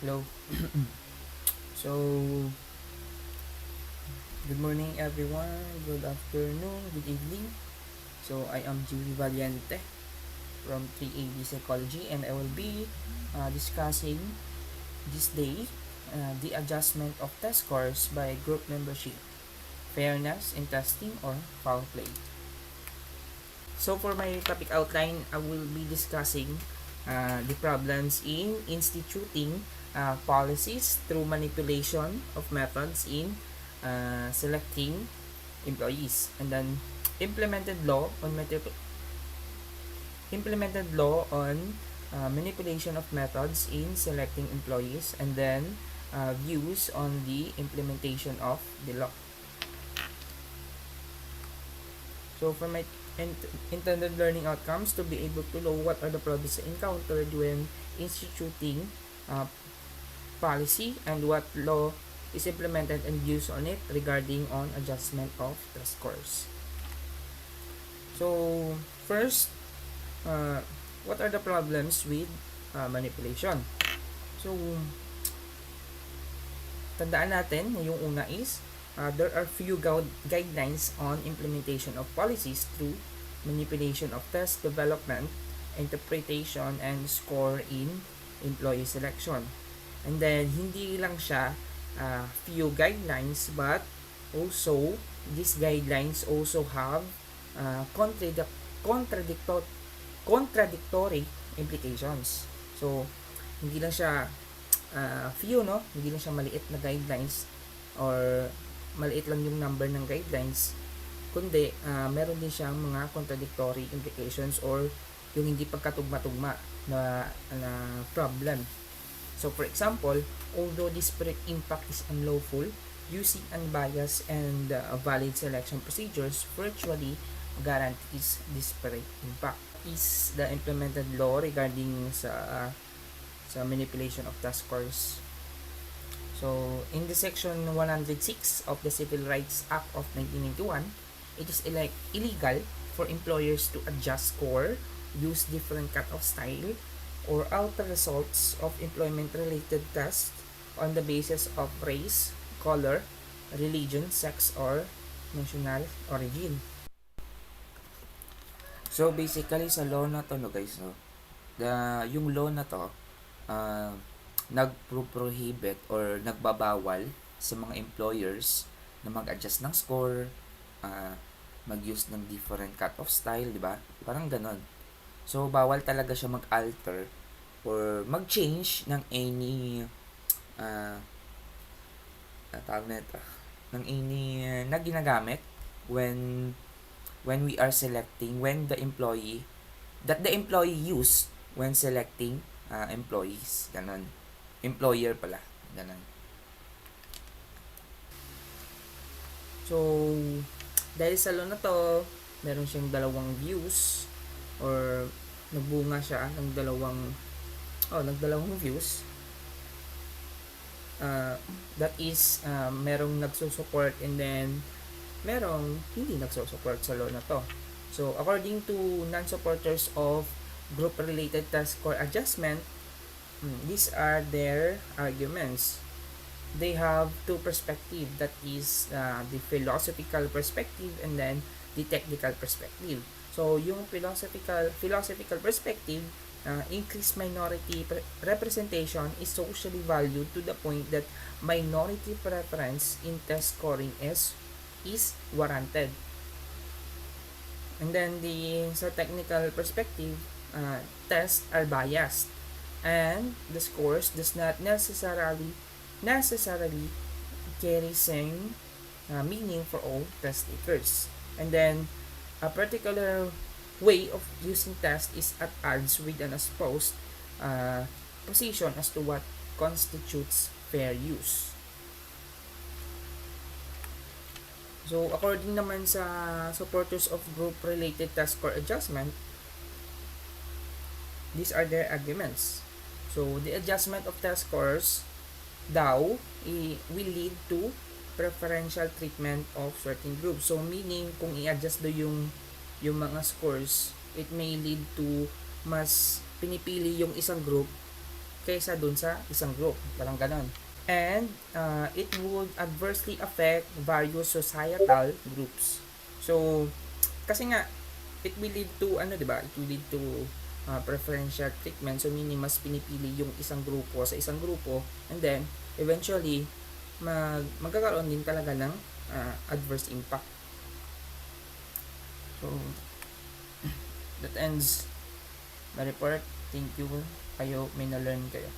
Hello. So, good morning everyone, good afternoon, good evening. So, I am Julie Valiente from 3AD Psychology and I will be discussing this day the adjustment of test scores by group membership, fairness in testing or foul play. So, for my topic outline, I will be discussing the problems in instituting policies through manipulation of methods in selecting employees, and then implemented law on manipulation of methods in selecting employees, and then views on the implementation of the law. So for my intended learning outcomes, to be able to know what are the problems encountered when instituting uh, policy and what law is implemented and views on it regarding on adjustment of the scores. So first, what are the problems with manipulation? So tandaan natin na yung una is there are few guidelines on implementation of policies through manipulation of test development, interpretation, and score in employee selection. And then, hindi lang siya few guidelines, but also, these guidelines also have contradictory implications. So, hindi lang siya few, no? Hindi lang siya maliit na guidelines or maliit lang yung number ng guidelines, kundi meron din siyang mga contradictory implications or yung hindi pagkatugma-tugma na problem. So for example, although disparate impact is unlawful, using unbiased and valid selection procedures virtually guarantees disparate impact. Is the implemented law regarding sa manipulation of task scores. So, in the section 106 of the Civil Rights Act of 1991, it is illegal for employers to adjust score, use different cut-off style, or alter results of employment-related tests on the basis of race, color, religion, sex, or national origin. So, basically, sa law na to, no guys, no? Yung law na to, nagpro-prohibit or nagbabawal sa mga employers na mag-adjust ng score, mag-use ng different cut-off style, di ba? Parang ganon. So, bawal talaga siya mag-alter or mag-change ng any tawag na ito, ng any na ginagamit when we are selecting, when the employee used when selecting employees. Ganon. Employer pala. Ganon. So, dahil sa law na to, meron siyang dalawang views or nagbunga siya ng nagdalawang views. That is, merong nagsusupport and then merong hindi nagsusupport sa law na to. So, according to non-supporters of group-related task score adjustment, these are their arguments. They have two perspectives, that is the philosophical perspective and then the technical perspective. So, yung philosophical perspective, increased minority representation is socially valued to the point that minority preference in test scoring is warranted. And then sa technical perspective, tests are biased and the scores does not necessarily carry same meaning for all test takers. And then a particular way of using test is at odds with an opposed position as to what constitutes fair use. So, according naman sa supporters of group-related task score adjustment, these are their arguments. So, the adjustment of test scores daw will lead to preferential treatment of certain groups. So, meaning, kung i-adjust daw yung mga scores, it may lead to mas pinipili yung isang group kaysa dun sa isang group. Parang ganon. And it would adversely affect various societal groups. So, kasi nga, it will lead to, ano, di ba? It will lead to preferential treatment. So, meaning, mas pinipili yung isang grupo sa isang grupo. And then, eventually, magkakaroon din talaga ng adverse impact. So, that ends my report. Thank you. Kayo, may na-learn kayo.